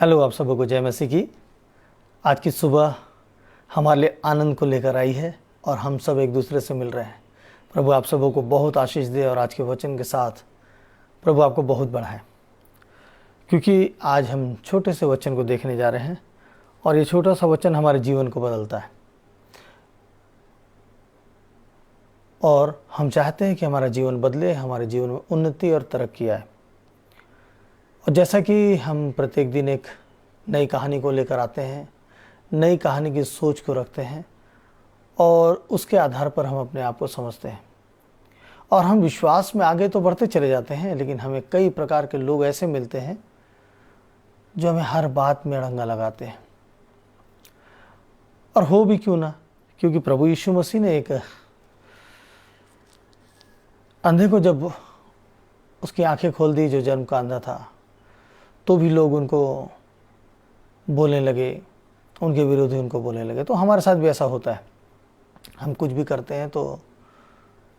Hello, आप सबों को जय मसीह की। आज की सुबह हमारे लिए आनंद को लेकर आई है और हम सब एक दूसरे से मिल रहे हैं। प्रभु आप सबों को बहुत आशीष दे और आज के वचन के साथ प्रभु आपको बहुत बढ़ाए, क्योंकि आज हम छोटे से वचन को देखने जा रहे हैं और ये छोटा सा वचन हमारे जीवन को बदलता है। और हम चाहते हैं कि हमारा जीवन बदले, हमारे जीवन में उन्नति और तरक्की आए। और जैसा कि हम प्रत्येक दिन एक नई कहानी को लेकर आते हैं, नई कहानी की सोच को रखते हैं और उसके आधार पर हम अपने आप को समझते हैं और हम विश्वास में आगे तो बढ़ते चले जाते हैं, लेकिन हमें कई प्रकार के लोग ऐसे मिलते हैं जो हमें हर बात में अड़ंगा लगाते हैं। और हो भी क्यों ना, क्योंकि प्रभु यीशु मसीह ने एक अंधे को जब उसकी आंखें खोल दी, जो जन्म का अंधा था, तो भी लोग उनको बोलने लगे, उनके विरोधी उनको बोलने लगे। तो हमारे साथ भी ऐसा होता है, हम कुछ भी करते हैं तो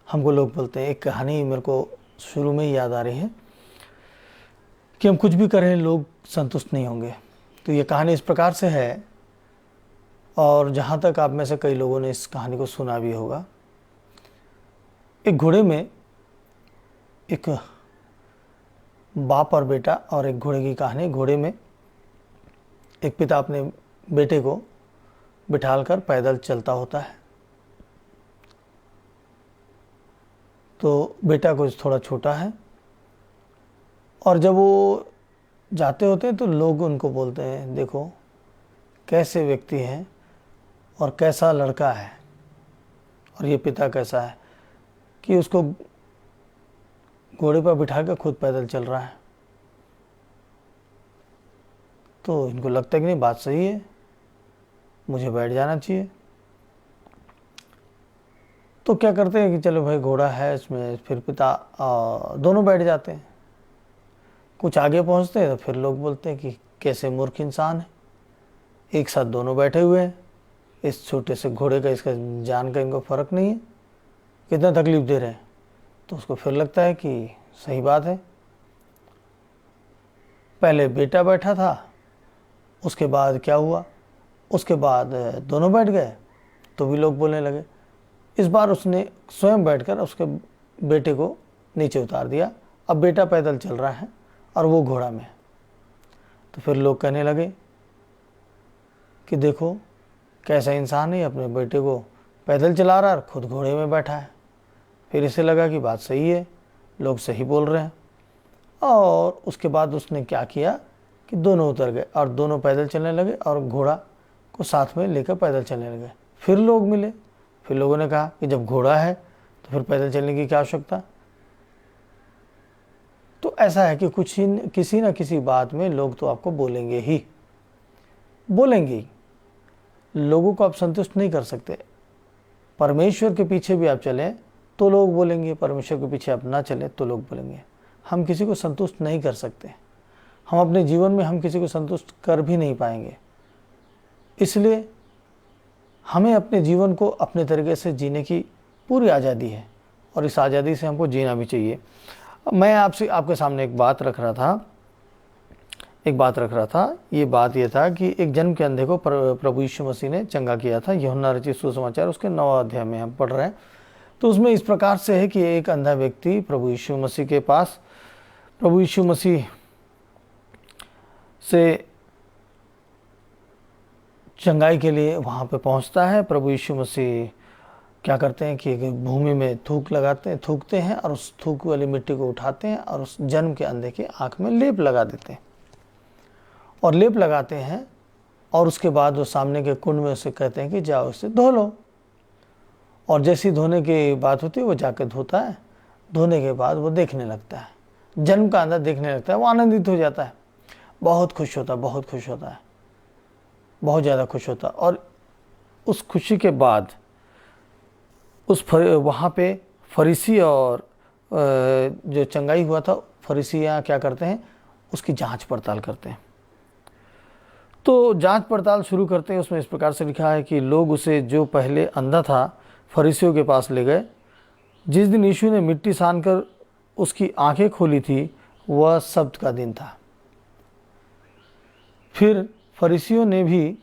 हमको लोग बोलते हैं। एक कहानी मेरे को शुरू में ही याद आ रही है कि हम कुछ भी करें लोग संतुष्ट नहीं होंगे। तो ये कहानी इस प्रकार से है, और जहाँ तक आप में से कई लोगों ने इस कहानी को सुना भी होगा। एक घोड़े में एक बाप और बेटा, और एक घोड़े की कहानी। घोड़े में एक पिता अपने बेटे को बिठालकर पैदल चलता होता है। तो बेटा कुछ थोड़ा छोटा है, और जब वो जाते होते हैं तो लोग उनको बोलते हैं, देखो कैसे व्यक्ति हैं और कैसा लड़का है, और ये पिता कैसा है कि उसको घोड़े पर बिठा कर खुद पैदल चल रहा है। तो इनको लगता है कि नहीं, बात सही है, मुझे बैठ जाना चाहिए। तो क्या करते हैं कि चलो भाई घोड़ा है इसमें, फिर पिता दोनों बैठ जाते हैं। कुछ आगे पहुंचते हैं तो फिर लोग बोलते हैं कि कैसे मूर्ख इंसान है, एक साथ दोनों बैठे हुए हैं, इस छोटे से घोड़े का इसका जान का इनको फर्क नहीं है, कितना तकलीफ दे रहे हैं। तो उसको फिर लगता है कि सही बात है। पहले बेटा बैठा था, उसके बाद क्या हुआ, उसके बाद दोनों बैठ गए तो भी लोग बोलने लगे। इस बार उसने स्वयं बैठकर उसके बेटे को नीचे उतार दिया। अब बेटा पैदल चल रहा है और वो घोड़ा में। तो फिर लोग कहने लगे कि देखो कैसा इंसान है, अपने बेटे को पैदल चला रहा है और खुद घोड़े में बैठा है। फिर इसे लगा कि बात सही है, लोग सही बोल रहे हैं। और उसके बाद उसने क्या किया कि दोनों उतर गए और दोनों पैदल चलने लगे और घोड़ा को साथ में लेकर पैदल चलने लगे। फिर लोग मिले, फिर लोगों ने कहा कि जब घोड़ा है तो फिर पैदल चलने की क्या आवश्यकता। तो ऐसा है कि किसी न किसी बात में लोग तो आपको बोलेंगे ही, बोलेंगे ही। लोगों को आप संतुष्ट नहीं कर सकते। परमेश्वर के पीछे भी आप चलें तो लोग बोलेंगे, परमेश्वर के पीछे आप ना चलें तो लोग बोलेंगे। हम किसी को संतुष्ट नहीं कर सकते। हम अपने जीवन में हम किसी को संतुष्ट कर भी नहीं पाएंगे। इसलिए हमें अपने जीवन को अपने तरीके से जीने की पूरी आज़ादी है, और इस आज़ादी से हमको जीना भी चाहिए। मैं आपके सामने एक बात रख रहा था। ये बात ये था कि एक जन्म के अंधे को प्रभु यीशु मसीह ने चंगा किया था। यूहन्ना रचित सुसमाचार उसके 9 अध्याय में हम पढ़ रहे हैं। तो उसमें इस प्रकार से है कि एक अंधा व्यक्ति प्रभु यीशु मसीह के पास, प्रभु यीशु मसीह से चंगाई के लिए वहाँ पे पहुँचता है। प्रभु यीशु मसीह क्या करते हैं कि भूमि में थूकते हैं और उस थूक वाली मिट्टी को उठाते हैं और उस जन्म के अंधे की आँख में लेप लगा देते हैं। और लेप लगाते हैं और उसके बाद वो सामने के कुंड में उसे कहते हैं कि जाओ इसे धो लो। और जैसी धोने की बात होती है वो जाकर धोता है। धोने के बाद वो देखने लगता है, जन्म का अंधा देखने लगता है। वो आनंदित हो जाता है, बहुत खुश होता है, बहुत ज़्यादा खुश होता है। और उस खुशी के बाद वहाँ पे फरीसी और जो चंगाई हुआ था, फरीसियाँ क्या करते हैं, उसकी जांच पड़ताल करते हैं। तो जांच पड़ताल शुरू करते हैं। उसमें इस प्रकार से लिखा है कि लोग उसे, जो पहले अंधा था, फरीसियों के पास ले गए। जिस दिन यीशु ने मिट्टी सानकर उसकी आंखें खोली थी, वह सब्त का दिन था। फिर फरीसियों ने भी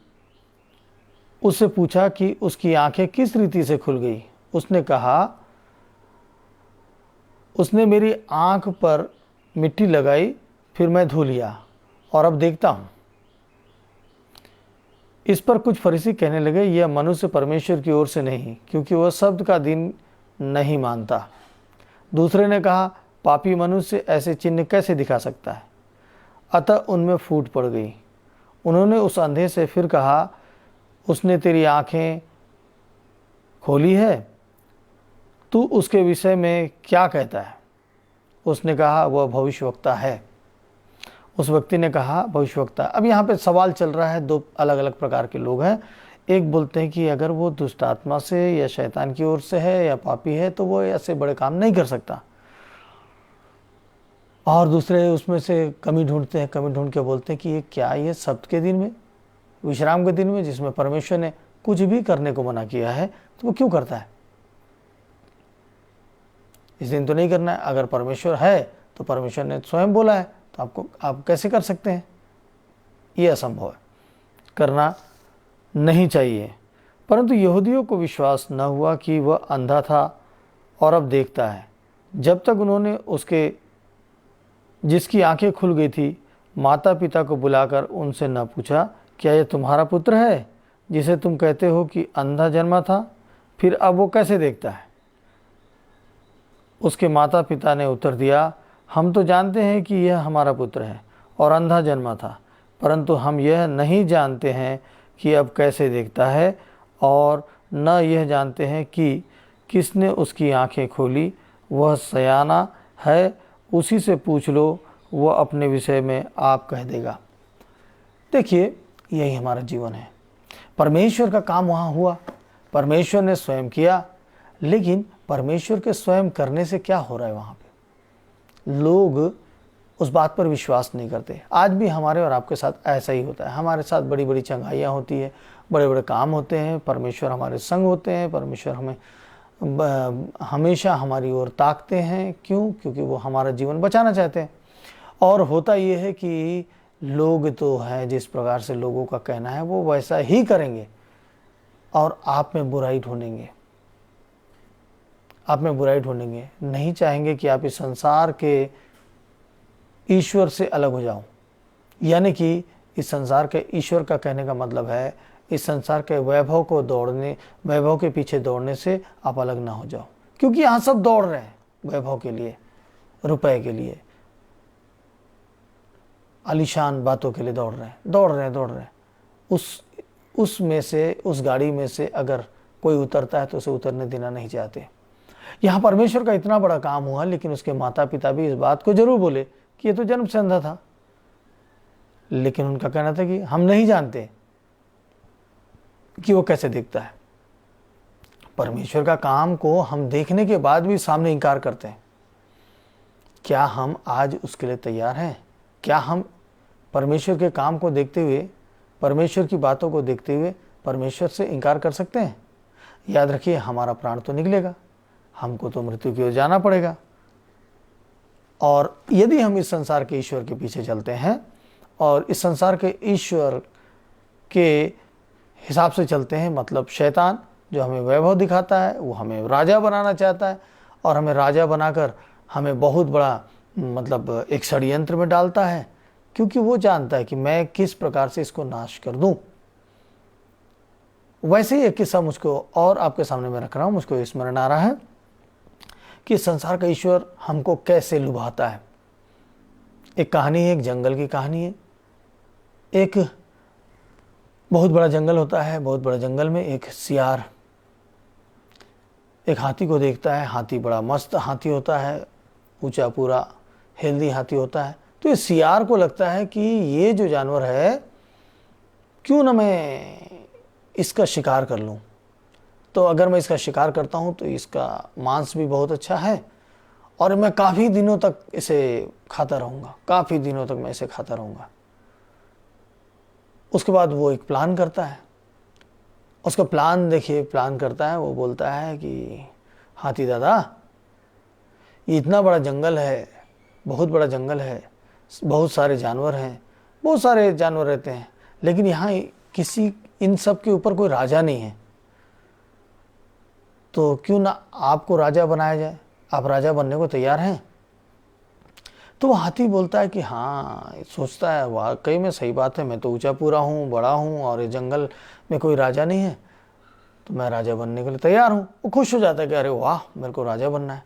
उससे पूछा कि उसकी आंखें किस रीति से खुल गई। उसने कहा, उसने मेरी आंख पर मिट्टी लगाई, फिर मैं धो लिया और अब देखता हूँ। इस पर कुछ फरीसी कहने लगे, यह मनुष्य परमेश्वर की ओर से नहीं, क्योंकि वह शब्द का दिन नहीं मानता। दूसरे ने कहा, पापी मनुष्य ऐसे चिन्ह कैसे दिखा सकता है। अतः उनमें फूट पड़ गई। उन्होंने उस अंधे से फिर कहा, उसने तेरी आंखें खोली है, तू उसके विषय में क्या कहता है। उसने कहा, वह भविष्यवक्ता है। उस व्यक्ति ने कहा, भविष्यवक्ता। अब यहाँ पे सवाल चल रहा है, दो अलग अलग प्रकार के लोग हैं। एक बोलते हैं कि अगर वो दुष्ट आत्मा से या शैतान की ओर से है या पापी है तो वो ऐसे बड़े काम नहीं कर सकता। और दूसरे उसमें से कमी ढूंढते हैं, कमी ढूंढ के बोलते हैं कि ये क्या, ये सब्त के दिन में, विश्राम के दिन में, जिसमें परमेश्वर ने कुछ भी करने को मना किया है, तो वो क्यों करता है। इस दिन तो नहीं करना है। अगर परमेश्वर है तो परमेश्वर ने स्वयं बोला है, तो आप कैसे कर सकते हैं। ये असंभव है, करना नहीं चाहिए। परंतु यहूदियों को विश्वास न हुआ कि वह अंधा था और अब देखता है, जब तक उन्होंने उसके जिसकी आंखें खुल गई थी माता पिता को बुलाकर उनसे न पूछा, क्या यह तुम्हारा पुत्र है जिसे तुम कहते हो कि अंधा जन्मा था, फिर अब वो कैसे देखता है। उसके माता पिता ने उत्तर दिया, हम तो जानते हैं कि यह हमारा पुत्र है और अंधा जन्मा था, परंतु हम यह नहीं जानते हैं कि अब कैसे देखता है, और न यह जानते हैं कि किसने उसकी आंखें खोली। वह सयाना है, उसी से पूछ लो, वह अपने विषय में आप कह देगा। देखिए, यही हमारा जीवन है। परमेश्वर का काम वहाँ हुआ, परमेश्वर ने स्वयं किया, लेकिन परमेश्वर के स्वयं करने से क्या हो रहा है वहाँ पे, लोग उस बात पर विश्वास नहीं करते। आज भी हमारे और आपके साथ ऐसा ही होता है। हमारे साथ बड़ी बड़ी चंगाइयाँ होती है, बड़े बड़े काम होते हैं, परमेश्वर हमारे संग होते हैं, परमेश्वर हमें हमेशा हमारी ओर ताकते हैं। क्यों? क्योंकि वो हमारा जीवन बचाना चाहते हैं। और होता ये है कि लोग तो हैं, जिस प्रकार से लोगों का कहना है वो वैसा ही करेंगे और आप में बुराई ढूंढेंगे, आप में बुराई ढूंढेंगे। नहीं चाहेंगे कि आप इस संसार के ईश्वर से अलग हो जाओ। यानी कि इस संसार के ईश्वर का कहने का मतलब है इस संसार के वैभव के पीछे दौड़ने से आप अलग ना हो जाओ। क्योंकि यहाँ सब दौड़ रहे हैं वैभव के लिए, रुपए के लिए, आलीशान बातों के लिए दौड़ रहे हैं। उस में से, उस गाड़ी में से अगर कोई उतरता है तो उसे उतरने देना नहीं चाहते। यहाँ परमेश्वर का इतना बड़ा काम हुआ, लेकिन उसके माता पिता भी इस बात को जरूर बोले कि ये तो जन्म से अंधा था। लेकिन उनका कहना था कि हम नहीं जानते कि वो कैसे दिखता है। परमेश्वर का काम को हम देखने के बाद भी सामने इनकार करते हैं। क्या हम आज उसके लिए तैयार हैं? क्या हम परमेश्वर के काम को देखते हुए, परमेश्वर की बातों को देखते हुए परमेश्वर से इनकार कर सकते हैं? याद रखिए, हमारा प्राण तो निकलेगा, हमको तो मृत्यु की ओर जाना पड़ेगा। और यदि हम इस संसार के ईश्वर के पीछे चलते हैं और इस संसार के ईश्वर के हिसाब से चलते हैं, मतलब शैतान जो हमें वैभव दिखाता है, वो हमें राजा बनाना चाहता है और हमें राजा बनाकर हमें बहुत बड़ा मतलब एक षड्यंत्र में डालता है, क्योंकि वो जानता है कि मैं किस प्रकार से इसको नाश कर दूं। वैसे ही एक किस्सा मुझको और आपके सामने में रख रहा हूं, मुझको स्मरण आ रहा है कि संसार का ईश्वर हमको कैसे लुभाता है। एक कहानी है, एक जंगल की कहानी है। एक बहुत बड़ा जंगल होता है, बहुत बड़ा जंगल में एक सियार एक हाथी को देखता है। हाथी बड़ा मस्त हाथी होता है, ऊंचा, पूरा हेल्दी हाथी होता है। तो इस सियार को लगता है कि ये जो जानवर है, क्यों ना मैं इसका शिकार कर लूं। तो अगर मैं इसका शिकार करता हूं तो इसका मांस भी बहुत अच्छा है और मैं काफ़ी दिनों तक इसे खाता रहूँगा, काफ़ी दिनों तक मैं इसे खाता रहूँगा। उसके बाद वो एक प्लान करता है। उसका प्लान देखिए, प्लान करता है, वो बोलता है कि हाथी दादा, ये इतना बड़ा जंगल है, बहुत बड़ा जंगल है, बहुत सारे जानवर हैं, बहुत सारे जानवर रहते हैं, लेकिन यहाँ किसी इन सब के ऊपर कोई राजा नहीं है, तो क्यों ना आपको राजा बनाया जाए, आप राजा बनने को तैयार हैं? तो वो हाथी बोलता है कि हाँ, सोचता है वाकई में सही बात है, मैं तो ऊंचा पूरा हूँ, बड़ा हूँ, और इस जंगल में कोई राजा नहीं है, तो मैं राजा बनने के लिए तैयार हूँ। वो खुश हो जाता है कि अरे वाह, मेरे को राजा बनना है।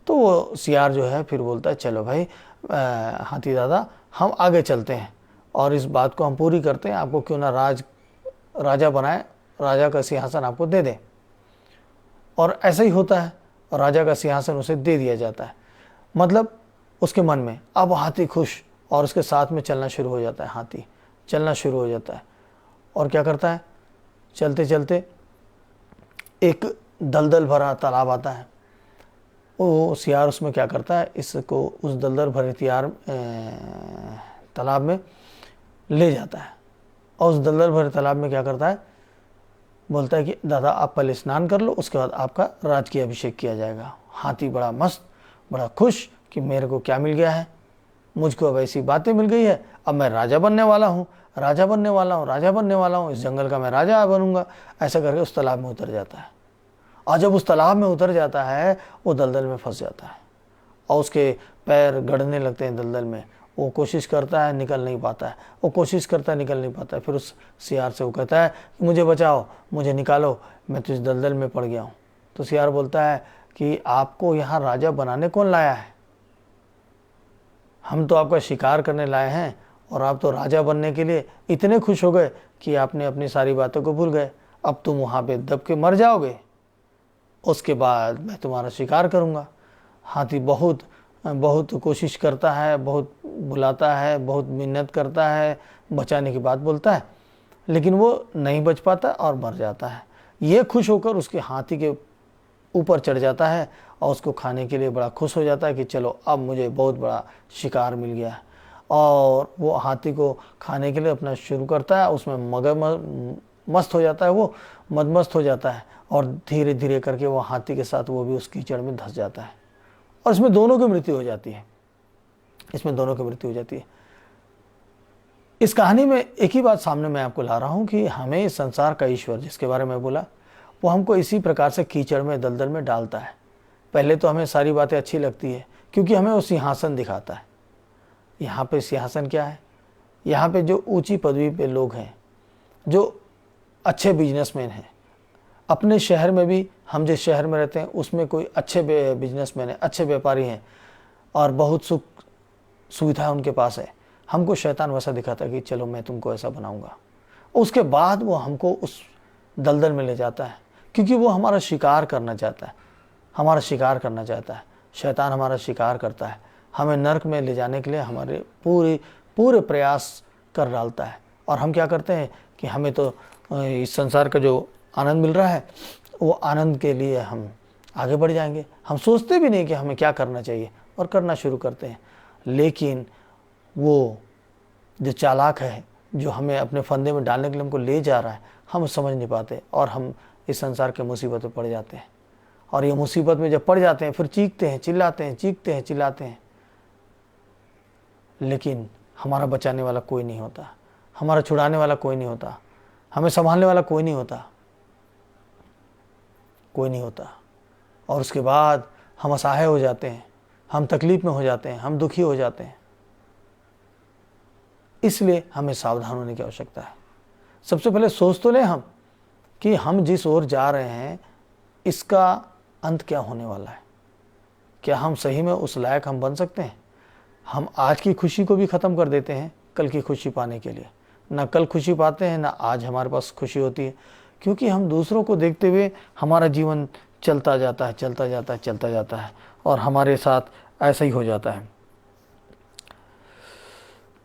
तो वो सियार जो है फिर बोलता है चलो भाई हाथी दादा, हम आगे चलते हैं और इस बात को हम पूरी करते हैं, आपको क्यों ना राजा बनाए, राजा का सिंहासन आपको दे दें। और ऐसा ही होता है, और राजा का सिंहासन उसे दे दिया जाता है। मतलब उसके मन में अब हाथी खुश, और उसके साथ में चलना शुरू हो जाता है। हाथी चलना शुरू हो जाता है और क्या करता है, चलते चलते एक दलदल भरा तालाब आता है। वो सियार उसमें क्या करता है, इसको उस दलदल भरे तालाब में ले जाता है, और उस दलदल भरे तालाब में क्या करता है, बोलता है कि दादा आप पहले स्नान कर लो, उसके बाद आपका राजकीय अभिषेक किया जाएगा। हाथी बड़ा मस्त, बड़ा खुश कि मेरे को क्या मिल गया है, मुझको अब ऐसी बातें मिल गई है, अब मैं राजा बनने वाला हूँ, राजा बनने वाला हूँ, राजा बनने वाला हूँ, इस जंगल का मैं राजा बनूंगा। ऐसा करके उस तालाब में उतर जाता है, और जब उस तालाब में उतर जाता है वो दलदल में फंस जाता है, और उसके पैर गड़ने लगते हैं दलदल में। वो कोशिश करता है, निकल नहीं पाता है, वो कोशिश करता है, निकल नहीं पाता है। फिर उस सियार से वो कहता है कि मुझे बचाओ, मुझे निकालो, मैं तो इस दलदल में पड़ गया हूँ। तो सियार बोलता है कि आपको यहाँ राजा बनाने कौन लाया है, हम तो आपका शिकार करने लाए हैं, और आप तो राजा बनने के लिए इतने खुश हो गए कि आपने अपनी सारी बातों को भूल गए। अब तुम वहाँ पे दब के मर जाओगे, उसके बाद मैं तुम्हारा शिकार करूँगा। हाथी बहुत बहुत कोशिश करता है, बहुत बुलाता है, बहुत मिन्नत करता है, बचाने की बात बोलता है, लेकिन वो नहीं बच पाता और मर जाता है। ये खुश होकर उसके हाथी के ऊपर चढ़ जाता है और उसको खाने के लिए बड़ा खुश हो जाता है कि चलो अब मुझे बहुत बड़ा शिकार मिल गया है। और वो हाथी को खाने के लिए अपना शुरू करता है, उसमें मगर मस्त हो जाता है, वो मदमस्त हो जाता है, और धीरे धीरे करके वो हाथी के साथ वो भी उस कीचड़ में धंस जाता है, और इसमें दोनों की मृत्यु हो जाती है। इसमें दोनों की मृत्यु हो जाती है। इस कहानी में एक ही बात सामने मैं आपको ला रहा हूँ कि हमें इस संसार का ईश्वर जिसके बारे में बोला, वो हमको इसी प्रकार से कीचड़ में, दलदल में डालता है। पहले तो हमें सारी बातें अच्छी लगती है क्योंकि हमें वो सिंहासन दिखाता है। यहाँ पे सिंहासन क्या है, यहाँ पे जो ऊंची पदवी पे लोग हैं, जो अच्छे बिजनेसमैन हैं, अपने शहर में भी, हम जिस शहर में रहते हैं उसमें कोई अच्छे बिजनेसमैन हैं, अच्छे व्यापारी हैं, और बहुत सुख सुविधा उनके पास है। हमको शैतान वैसा दिखाता है कि चलो मैं तुमको ऐसा बनाऊंगा। उसके बाद वो हमको उस दलदल में ले जाता है क्योंकि वो हमारा शिकार करना चाहता है, हमारा शिकार करना चाहता है। शैतान हमारा शिकार करता है, हमें नर्क में ले जाने के लिए हमारे पूरे प्रयास कर डालता है। और हम क्या करते हैं कि हमें तो इस संसार का जो आनंद मिल रहा है, वो आनंद के लिए हम आगे बढ़ जाएंगे। हम सोचते भी नहीं कि हमें क्या करना चाहिए, और करना शुरू करते हैं। लेकिन वो जो चालाक है, जो हमें अपने फंदे में डालने के लिए हमको ले जा रहा है, हम समझ नहीं पाते, और हम इस संसार के मुसीबत में पड़ जाते हैं। और ये मुसीबत में जब पड़ जाते हैं फिर चीखते हैं, चिल्लाते हैं, चीखते हैं, चिल्लाते हैं, लेकिन हमारा बचाने वाला कोई नहीं होता, हमारा छुड़ाने वाला कोई नहीं होता, हमें संभालने वाला कोई नहीं होता, कोई नहीं होता। और उसके बाद हम असहाय हो जाते हैं, हम तकलीफ में हो जाते हैं, हम दुखी हो जाते हैं। इसलिए हमें सावधान होने की आवश्यकता है। सबसे पहले सोच तो लें हम कि हम जिस ओर जा रहे हैं इसका अंत क्या होने वाला है। क्या हम सही में उस लायक हम बन सकते हैं? हम आज की खुशी को भी ख़त्म कर देते हैं कल की खुशी पाने के लिए। ना कल खुशी पाते हैं, ना आज हमारे पास खुशी होती है, क्योंकि हम दूसरों को देखते हुए हमारा जीवन चलता जाता है, चलता जाता है, चलता जाता है, और हमारे साथ ऐसा ही हो जाता है।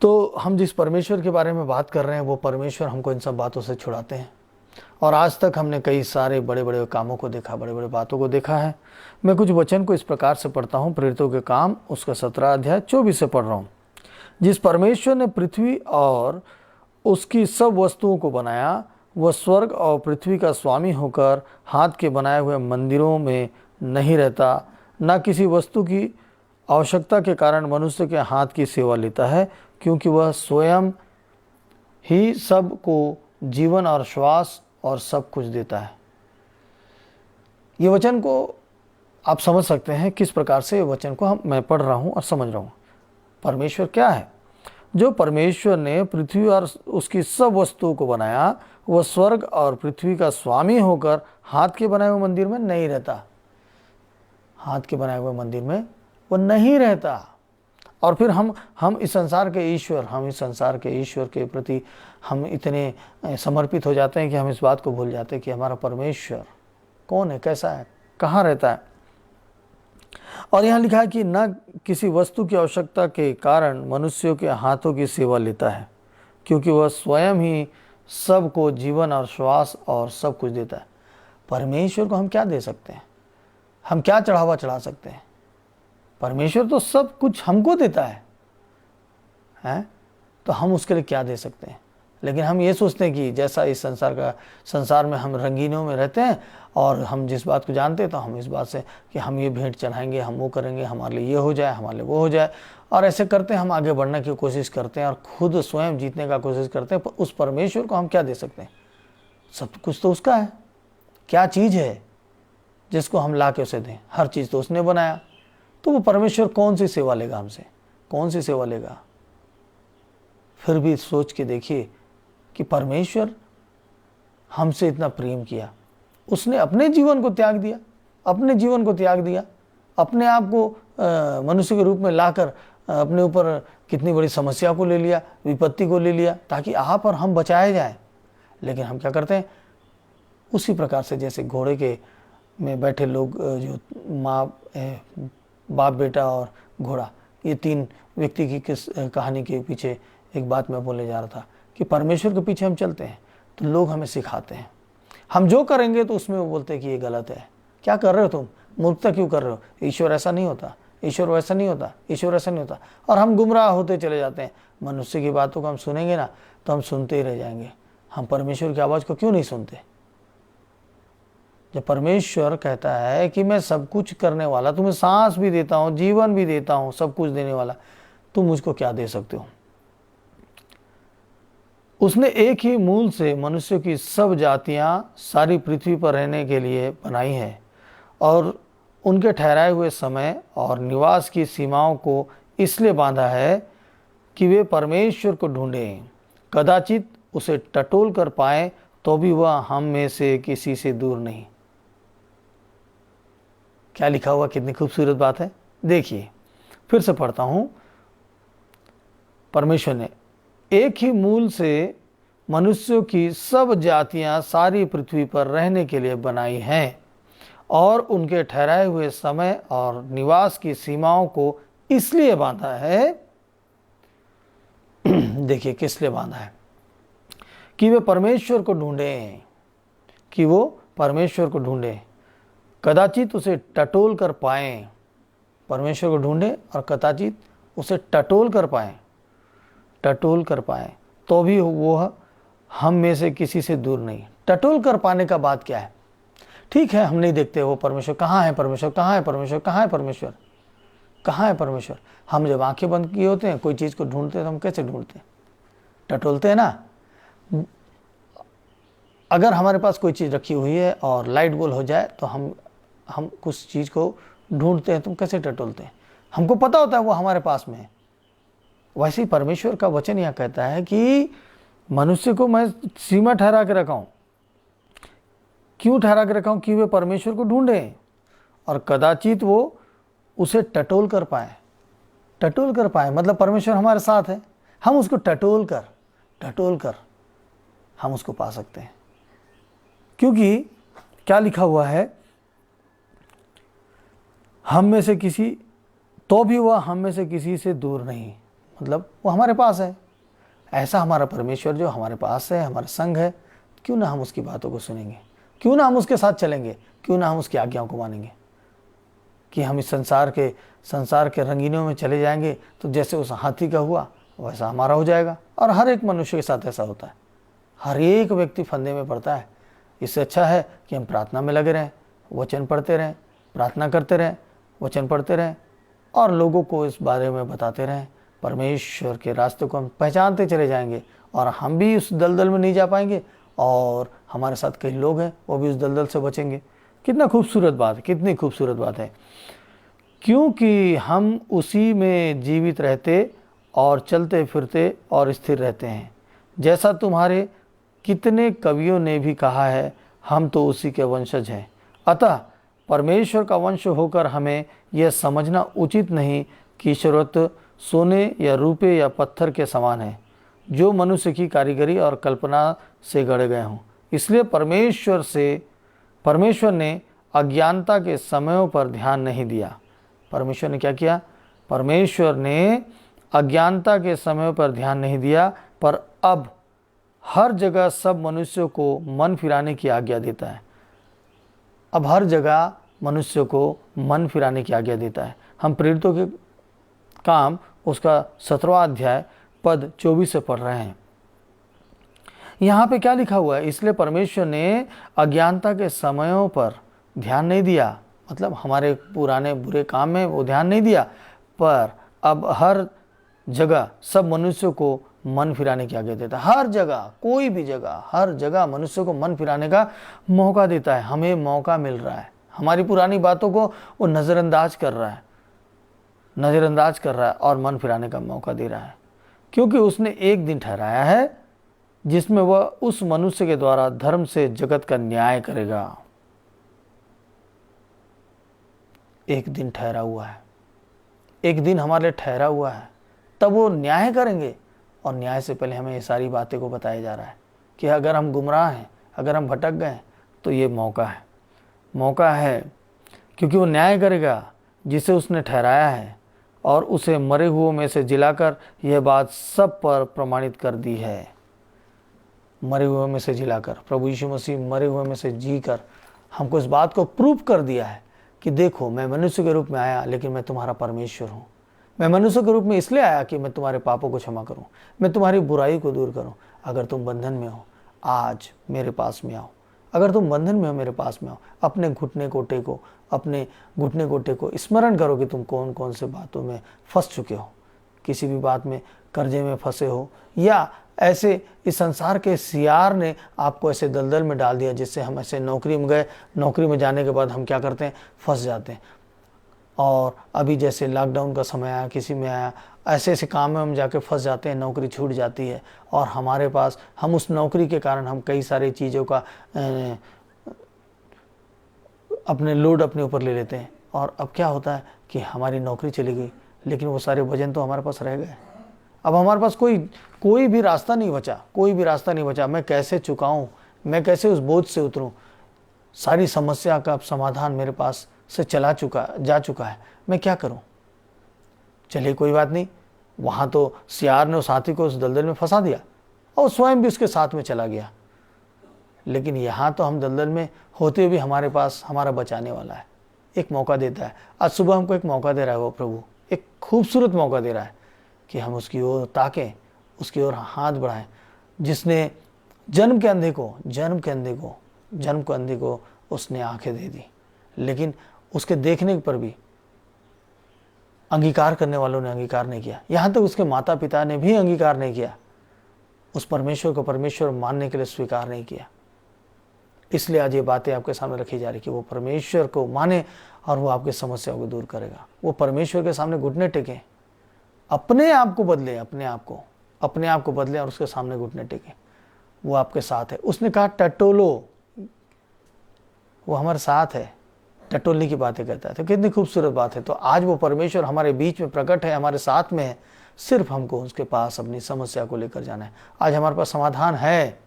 तो हम जिस परमेश्वर के बारे में बात कर रहे हैं, वो परमेश्वर हमको इन सब बातों से छुड़ाते हैं। और आज तक हमने कई सारे बड़े बड़े कामों को देखा, बड़े बड़े बातों को देखा है। मैं कुछ वचन को इस प्रकार से पढ़ता हूँ, प्रेरितों के काम उसका 17 अध्याय 24 से पढ़ रहा हूँ। जिस परमेश्वर ने पृथ्वी और उसकी सब वस्तुओं को बनाया, वह स्वर्ग और पृथ्वी का स्वामी होकर हाथ के बनाए हुए मंदिरों में नहीं रहता, न किसी वस्तु की आवश्यकता के कारण मनुष्य के हाथ की सेवा लेता है, क्योंकि वह स्वयं ही सब को जीवन और श्वास और सब कुछ देता है। ये वचन को आप समझ सकते हैं किस प्रकार से ये वचन को मैं पढ़ रहा हूँ और समझ रहा हूँ। परमेश्वर क्या है? जो परमेश्वर ने पृथ्वी और उसकी सब वस्तुओं को बनाया, वह स्वर्ग और पृथ्वी का स्वामी होकर हाथ के बनाए हुए मंदिर में नहीं रहता। हाथ के बनाए हुए मंदिर में वो नहीं रहता। और फिर हम इस संसार के ईश्वर के प्रति हम इतने समर्पित हो जाते हैं कि हम इस बात को भूल जाते हैं कि हमारा परमेश्वर कौन है, कैसा है, कहाँ रहता है। और यहाँ लिखा है कि न किसी वस्तु की आवश्यकता के कारण मनुष्यों के हाथों की सेवा लेता है, क्योंकि वह स्वयं ही सबको जीवन और श्वास और सब कुछ देता है। परमेश्वर को हम क्या दे सकते हैं? हम क्या चढ़ावा चढ़ा सकते हैं? परमेश्वर तो सब कुछ हमको देता है? तो हम उसके लिए क्या दे सकते हैं? लेकिन हम ये सोचते हैं कि जैसा इस संसार में हम रंगीनों में रहते हैं और हम जिस बात को जानते हैं तो हम इस बात से कि हम ये भेंट चढ़ाएंगे, हम वो करेंगे, हमारे लिए ये हो जाए, हमारे लिए वो हो जाए, और ऐसे करते हैं हम आगे बढ़ने की कोशिश करते हैं और खुद स्वयं जीतने का कोशिश करते हैं। उस परमेश्वर को हम क्या दे सकते हैं? सब कुछ तो उसका है। क्या चीज़ है जिसको हम ला के उसे दें? हर चीज़ तो उसने बनाया। तो वो परमेश्वर कौन सी सेवा लेगा हमसे? कौन सी सेवा लेगा? फिर भी सोच के देखिए कि परमेश्वर हमसे इतना प्रेम किया, उसने अपने जीवन को त्याग दिया, अपने आप को मनुष्य के रूप में लाकर अपने ऊपर कितनी बड़ी समस्या को ले लिया, विपत्ति को ले लिया, ताकि आप और हम बचाए जाएं। लेकिन हम क्या करते हैं? उसी प्रकार से जैसे घोड़े के में बैठे लोग, जो बाप बेटा और घोड़ा, ये तीन व्यक्ति की किस कहानी के पीछे एक बात मैं बोलने जा रहा था कि परमेश्वर के पीछे हम चलते हैं तो लोग हमें सिखाते हैं। हम जो करेंगे तो उसमें वो बोलते हैं कि ये गलत है, क्या कर रहे हो तुम, मूर्खता क्यों कर रहे हो, ईश्वर ऐसा नहीं होता, ईश्वर वैसा नहीं होता, ईश्वर ऐसा नहीं होता। और हम गुमराह होते चले जाते हैं। मनुष्य की बातों को हम सुनेंगे ना तो हम सुनते ही रह जाएंगे। हम परमेश्वर की आवाज़ को क्यों नहीं सुनते? जब परमेश्वर कहता है कि मैं सब कुछ करने वाला, तुम्हें सांस भी देता हूँ, जीवन भी देता हूँ, सब कुछ देने वाला, तुम मुझको क्या दे सकते हो? उसने एक ही मूल से मनुष्यों की सब जातियां सारी पृथ्वी पर रहने के लिए बनाई हैं और उनके ठहराए हुए समय और निवास की सीमाओं को इसलिए बांधा है कि वे परमेश्वर को ढूंढें, कदाचित उसे टटोल कर पाएं, तो भी वह हम में से किसी से दूर नहीं। क्या लिखा हुआ, कितनी खूबसूरत बात है। देखिए फिर से पढ़ता हूं। परमेश्वर ने एक ही मूल से मनुष्यों की सब जातियां सारी पृथ्वी पर रहने के लिए बनाई हैं और उनके ठहराए हुए समय और निवास की सीमाओं को इसलिए बांधा है देखिए किस लिए बांधा है? कि वे परमेश्वर को ढूंढें, कदाचित उसे टटोल कर पाएं। परमेश्वर को ढूंढें और कदाचित उसे टटोल कर पाएं, तो भी वो हम में से किसी से दूर नहीं। टटोल कर पाने का बात क्या है? ठीक है, हम नहीं देखते वो परमेश्वर कहाँ है, परमेश्वर। हम जब आंखें बंद किए होते हैं, कोई चीज़ को ढूंढते हैं तो हम कैसे ढूंढते हैं? टटोलते हैं ना। अगर हमारे पास कोई चीज़ रखी हुई है और लाइट गोल हो जाए तो हम कुछ चीज़ को ढूंढते हैं, तुम कैसे टटोलते हैं? हमको पता होता है वो हमारे पास में है। वैसे ही परमेश्वर का वचन यहाँ कहता है कि मनुष्य को मैं सीमा ठहरा के रखा हूँ। क्यों ठहरा के रखा हूँ? कि वे परमेश्वर को ढूंढें और कदाचित वो उसे टटोल कर पाए। मतलब परमेश्वर हमारे साथ है, हम उसको टटोल कर हम उसको पा सकते हैं। क्योंकि क्या लिखा हुआ है? हम में से किसी, तो भी वह हम में से किसी से दूर नहीं। मतलब वो हमारे पास है। ऐसा हमारा परमेश्वर जो हमारे पास है, हमारा संग है, क्यों ना हम उसकी बातों को सुनेंगे? क्यों ना हम उसके साथ चलेंगे? क्यों ना हम उसकी आज्ञाओं को मानेंगे? कि हम इस संसार के रंगीनों में चले जाएंगे तो जैसे उस हाथी का हुआ वैसा हमारा हो जाएगा। और हर एक मनुष्य के साथ ऐसा होता है। हर एक व्यक्ति फंदे में पड़ता है। इससे अच्छा है कि हम प्रार्थना में लगे रहें, वचन पढ़ते रहें, प्रार्थना करते रहें, वचन पढ़ते रहें और लोगों को इस बारे में बताते रहें परमेश्वर के रास्ते को हम पहचानते चले जाएंगे और हम भी उस दलदल में नहीं जा पाएंगे और हमारे साथ कई लोग हैं वो भी उस दलदल से बचेंगे। कितना खूबसूरत बात है, कितनी खूबसूरत बात है। क्योंकि हम उसी में जीवित रहते और चलते फिरते और स्थिर रहते हैं। जैसा तुम्हारे कितने कवियों ने भी कहा है, हम तो उसी के वंशज हैं। अतः परमेश्वर का वंश होकर हमें यह समझना उचित नहीं कि ईश्वरत्व सोने या रूपे या पत्थर के समान है, जो मनुष्य की कारीगरी और कल्पना से गढ़े गए हों। इसलिए परमेश्वर ने अज्ञानता के समयों पर ध्यान नहीं दिया। परमेश्वर ने क्या किया? परमेश्वर ने अज्ञानता के समयों पर ध्यान नहीं दिया, पर अब हर जगह सब मनुष्यों को मन फिराने की आज्ञा देता है। अब हर जगह मनुष्य को मन फिराने की आज्ञा देता है। हम प्रेरितों के काम उसका 17वां अध्याय पद 24 से पढ़ रहे हैं। यहाँ पे क्या लिखा हुआ है? इसलिए परमेश्वर ने अज्ञानता के समयों पर ध्यान नहीं दिया, मतलब हमारे पुराने बुरे काम में वो ध्यान नहीं दिया, पर अब हर जगह सब मनुष्यों को मन फिराने की आज्ञा देता है। हर जगह, कोई भी जगह, हर जगह मनुष्य को मन फिराने का मौका देता है। हमें मौका मिल रहा है। हमारी पुरानी बातों को वो नज़रअंदाज कर रहा है और मन फिराने का मौका दे रहा है, क्योंकि उसने एक दिन ठहराया है जिसमें वह उस मनुष्य के द्वारा धर्म से जगत का न्याय करेगा। एक दिन ठहरा हुआ है, एक दिन हमारे लिए ठहरा हुआ है, तब वो न्याय करेंगे। और न्याय से पहले हमें ये सारी बातें को बताया जा रहा है कि अगर हम गुमराह हैं, अगर हम भटक गए तो ये मौका है, क्योंकि वो न्याय करेगा जिसे उसने ठहराया है और उसे मरे हुओं में से जिलाकर यह बात सब पर प्रमाणित कर दी है। मरे हुए में से जिलाकर, प्रभु यीशु मसीह मरे हुए में से जी कर हमको इस बात को प्रूव कर दिया है कि देखो, मैं मनुष्य के रूप में आया लेकिन मैं तुम्हारा परमेश्वर हूँ। मैं मनुष्य के रूप में इसलिए आया कि मैं तुम्हारे पापों को क्षमा करूँ, मैं तुम्हारी बुराई को दूर करूँ। अगर तुम बंधन में हो, आज मेरे पास में आओ। अगर तुम बंधन में हो, मेरे पास में आओ। अपने घुटने को टेको, स्मरण करो कि तुम कौन कौन से बातों में फंस चुके हो। किसी भी बात में कर्जे में फंसे हो, या ऐसे इस संसार के सियार ने आपको ऐसे दलदल में डाल दिया जिससे हम ऐसे नौकरी में गए, नौकरी में जाने के बाद हम क्या करते हैं? फंस जाते हैं। और अभी जैसे लॉकडाउन का समय आया, किसी में आया, ऐसे काम में हम जाके फंस जाते हैं, नौकरी छूट जाती है और हमारे पास, हम उस नौकरी के कारण हम कई सारी चीज़ों का अपने लोड अपने ऊपर ले लेते हैं। और अब क्या होता है कि हमारी नौकरी चली गई, लेकिन वो सारे वजन तो हमारे पास रह गए। अब हमारे पास कोई भी रास्ता नहीं बचा। मैं कैसे चुकाऊं? मैं कैसे उस बोझ से उतरूं? सारी समस्या का समाधान मेरे पास से जा चुका है। मैं क्या करूं? चलिए कोई बात नहीं, वहां तो सियार ने उस हाथी को उस दलदल में फंसा दिया और स्वयं भी उसके साथ में चला गया। लेकिन यहाँ तो हम दलदल में होते हुए हमारे पास हमारा बचाने वाला है, एक मौका देता है। आज सुबह हमको एक मौका दे रहा है वो प्रभु, एक खूबसूरत मौका दे रहा है कि हम उसकी ओर ताकें, उसकी ओर हाथ बढ़ाएं, जिसने जन्म के अंधे को उसने आंखें दे दी, लेकिन उसके देखने पर भी अंगीकार करने वालों ने अंगीकार नहीं किया। यहाँ तक उसके माता पिता ने भी अंगीकार नहीं किया, उस परमेश्वर को परमेश्वर मानने के लिए स्वीकार नहीं किया। इसलिए आज ये बातें आपके सामने रखी जा रही कि वो परमेश्वर को माने और वो आपकी समस्याओं को दूर करेगा। वो परमेश्वर के सामने घुटने टेकें, अपने आप को बदले और उसके सामने घुटने टेकें। वो आपके साथ है। उसने कहा टटोलो, वो हमारे साथ है, टटोलने की बातें करता है। तो कितनी खूबसूरत बात है। तो आज वो परमेश्वर हमारे बीच में प्रकट है, हमारे साथ में है। सिर्फ हमको उसके पास अपनी समस्या को लेकर जाना है। आज हमारे पास समाधान है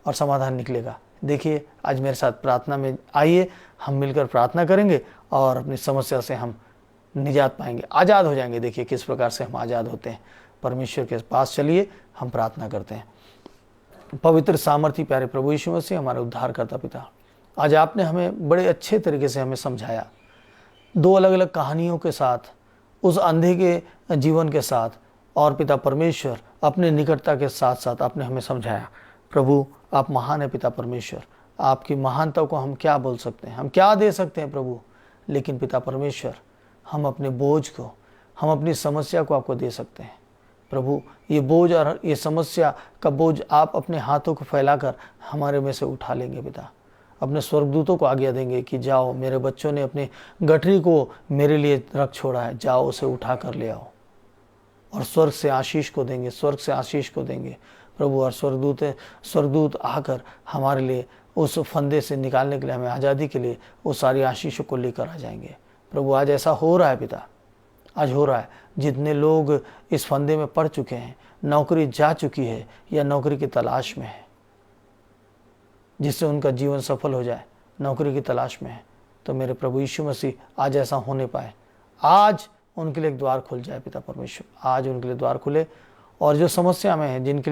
और समाधान निकलेगा। देखिए, आज मेरे साथ प्रार्थना में आइए, हम मिलकर प्रार्थना करेंगे और अपनी समस्या से हम निजात पाएंगे, आज़ाद हो जाएंगे। देखिए किस प्रकार से हम आज़ाद होते हैं। परमेश्वर के पास चलिए, हम प्रार्थना करते हैं। पवित्र सामर्थी प्यारे प्रभु यीशु मसीह, हमारे उद्धारकर्ता पिता, आज आपने हमें बड़े अच्छे तरीके से हमें समझाया, दो अलग अलग कहानियों के साथ, उस अंधे के जीवन के साथ, और पिता परमेश्वर अपने निकटता के साथ साथ आपने हमें समझाया। प्रभु आप महान है पिता परमेश्वर, आपकी महानता को हम क्या बोल सकते हैं, हम क्या दे सकते हैं प्रभु। लेकिन पिता परमेश्वर, हम अपने बोझ को, हम अपनी समस्या को आपको दे सकते हैं। प्रभु, ये बोझ और ये समस्या का बोझ आप अपने हाथों को फैलाकर हमारे में से उठा लेंगे पिता। अपने स्वर्गदूतों को आज्ञा देंगे कि जाओ, मेरे बच्चों ने अपनी गठरी को मेरे लिए रख छोड़ा है, जाओ उसे उठा कर ले आओ। और स्वर्ग से आशीष को देंगे, स्वर्ग से आशीष को देंगे प्रभु। और स्वर्गदूत आकर हमारे लिए उस फंदे से निकालने के लिए, हमें आज़ादी के लिए वो सारी आशीषों को लेकर आ जाएंगे। प्रभु, आज ऐसा हो रहा है पिता, आज हो रहा है। जितने लोग इस फंदे में पड़ चुके हैं, नौकरी जा चुकी है या नौकरी की तलाश में है, जिससे उनका जीवन सफल हो जाए, नौकरी की तलाश में है, तो मेरे प्रभु यीशु मसीह आज ऐसा होने पाए। आज उनके लिए एक द्वार खुल जाए पिता परमेश्वर, आज उनके लिए द्वार खुले। और जो समस्या में है, जिनके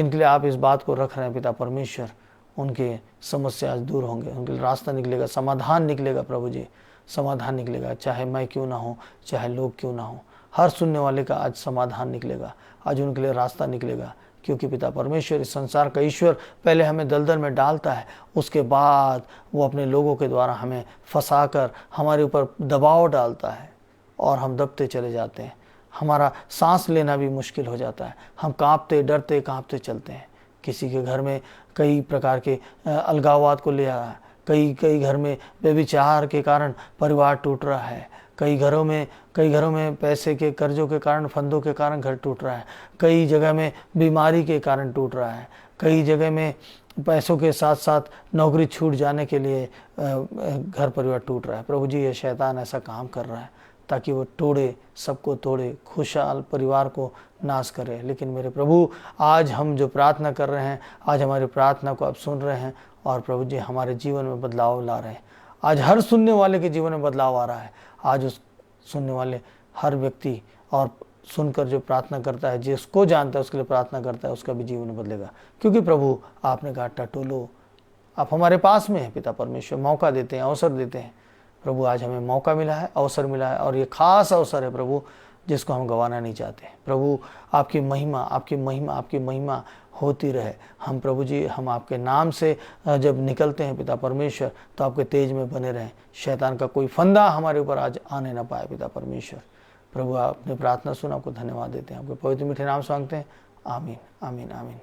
लिए आप इस बात को रख रहे हैं पिता परमेश्वर, उनके समस्या आज दूर होंगे, उनके लिए रास्ता निकलेगा, समाधान निकलेगा प्रभु जी, समाधान निकलेगा। चाहे मैं क्यों ना हो, चाहे लोग क्यों ना हो, हर सुनने वाले का आज समाधान निकलेगा, आज उनके लिए रास्ता निकलेगा। क्योंकि पिता परमेश्वर, इस संसार का ईश्वर, पहले हमें दलदल में डालता है, उसके बाद वो अपने लोगों के द्वारा हमें फंसाकर हमारे ऊपर दबाव डालता है और हम दबते चले जाते हैं। हमारा सांस लेना भी मुश्किल हो जाता है, हम कांपते डरते कांपते चलते हैं। किसी के घर में कई प्रकार के अलगाववाद को ले आया है, कई घर में व्यभिचार के कारण परिवार टूट रहा है, कई घरों में पैसे के कर्जों के कारण, फंदों के कारण घर टूट रहा है, कई जगह में बीमारी के कारण टूट रहा है, कई जगह में पैसों के साथ साथ नौकरी छूट जाने के लिए घर परिवार टूट रहा है। प्रभु जी, ये शैतान ऐसा काम कर रहा है ताकि वो तोड़े, सबको तोड़े, खुशहाल परिवार को नाश करे। लेकिन मेरे प्रभु, आज हम जो प्रार्थना कर रहे हैं, आज हमारी प्रार्थना को आप सुन रहे हैं और प्रभु जी हमारे जीवन में बदलाव ला रहे हैं। आज हर सुनने वाले के जीवन में बदलाव आ रहा है। आज उस सुनने वाले हर व्यक्ति और सुनकर जो प्रार्थना करता है, जिसको जानता है उसके लिए प्रार्थना करता है, उसका भी जीवन बदलेगा। क्योंकि प्रभु, आपने कहा टटोलो, आप हमारे पास में हैं पिता परमेश्वर, मौका देते हैं, अवसर देते हैं। प्रभु, आज हमें मौका मिला है, अवसर मिला है, और ये खास अवसर है प्रभु, जिसको हम गंवाना नहीं चाहते। प्रभु, आपकी महिमा, आपकी महिमा, आपकी महिमा होती रहे। हम प्रभु जी, हम आपके नाम से जब निकलते हैं पिता परमेश्वर, तो आपके तेज में बने रहें, शैतान का कोई फंदा हमारे ऊपर आज आने ना पाए पिता परमेश्वर। प्रभु, आपने प्रार्थना सुना, आपको धन्यवाद देते हैं, आपके पवित्र मीठे नाम से मांगते हैं, आमीन आमीन आमीन।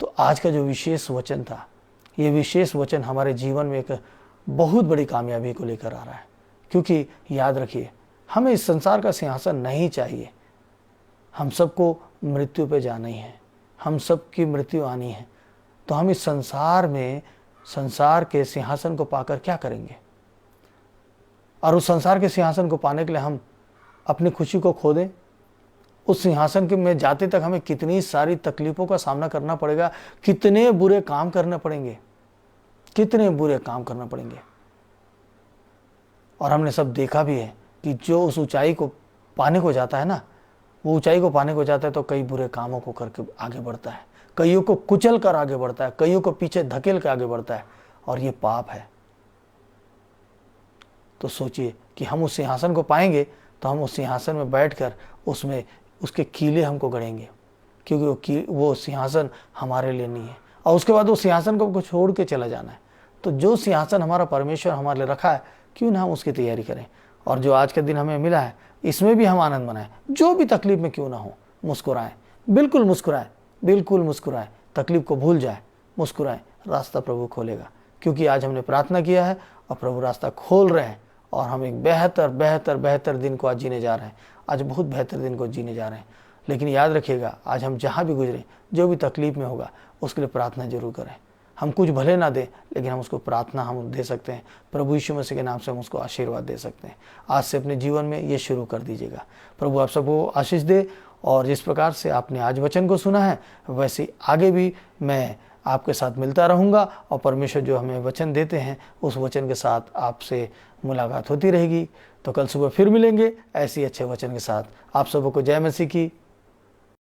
तो आज का जो विशेष वचन था, ये विशेष वचन हमारे जीवन में एक बहुत बड़ी कामयाबी को लेकर आ रहा है। क्योंकि याद रखिए, हमें इस संसार का सिंहासन नहीं चाहिए। हम सबको मृत्यु पे जाना ही है, हम सब की मृत्यु आनी है। तो हम इस संसार में, संसार के सिंहासन को पाकर क्या करेंगे? और उस संसार के सिंहासन को पाने के लिए हम अपनी खुशी को खो दें? उस सिंहासन के में जाते तक हमें कितनी सारी तकलीफों का सामना करना पड़ेगा, कितने बुरे काम करने पड़ेंगे, कितने बुरे काम करना पड़ेंगे। और हमने सब देखा भी है कि जो उस ऊंचाई को पाने को जाता है ना, वो ऊंचाई को पाने को जाता है तो कई बुरे कामों को करके आगे बढ़ता है, कईयों को कुचल कर आगे बढ़ता है, कईयों को पीछे धकेल कर आगे बढ़ता है, और ये पाप है। तो सोचिए कि हम उस सिंहासन को पाएंगे तो हम उस सिंहासन में बैठकर उसमें उसके कीले हमको गड़ेंगे, क्योंकि वो सिंहासन हमारे लिए नहीं है। और उसके बाद उस सिंहासन को छोड़ के चला जाना है। तो जो सिंहासन हमारा परमेश्वर हमारे लिए रखा है, क्यों ना हम उसकी तैयारी करें। और जो आज का दिन हमें मिला है, इसमें भी हम आनंद मनाएं। जो भी तकलीफ में क्यों ना हो, मुस्कुराएं, बिल्कुल मुस्कुराएं, बिल्कुल मुस्कुराएं, तकलीफ को भूल जाएं, मुस्कुराएं, रास्ता प्रभु खोलेगा। क्योंकि आज हमने प्रार्थना किया है और प्रभु रास्ता खोल रहे हैं, और हम एक बेहतर बेहतर बेहतर दिन को आज जीने जा रहे हैं। आज बहुत बेहतर दिन को जीने जा रहे हैं। लेकिन याद रखिएगा, आज हम जहाँ भी गुजरें, जो भी तकलीफ में होगा, उसके लिए प्रार्थना जरूर करें। हम कुछ भले ना दें, लेकिन हम उसको प्रार्थना हम दे सकते हैं। प्रभु यीशु मसीह के नाम से हम उसको आशीर्वाद दे सकते हैं। आज से अपने जीवन में ये शुरू कर दीजिएगा। प्रभु आप सबको आशीष दे। और जिस प्रकार से आपने आज वचन को सुना है, वैसे आगे भी मैं आपके साथ मिलता रहूँगा, और परमेश्वर जो हमें वचन देते हैं, उस वचन के साथ आपसे मुलाकात होती रहेगी। तो कल सुबह फिर मिलेंगे ऐसे ही अच्छे वचन के साथ। आप सबको जय मसीह की।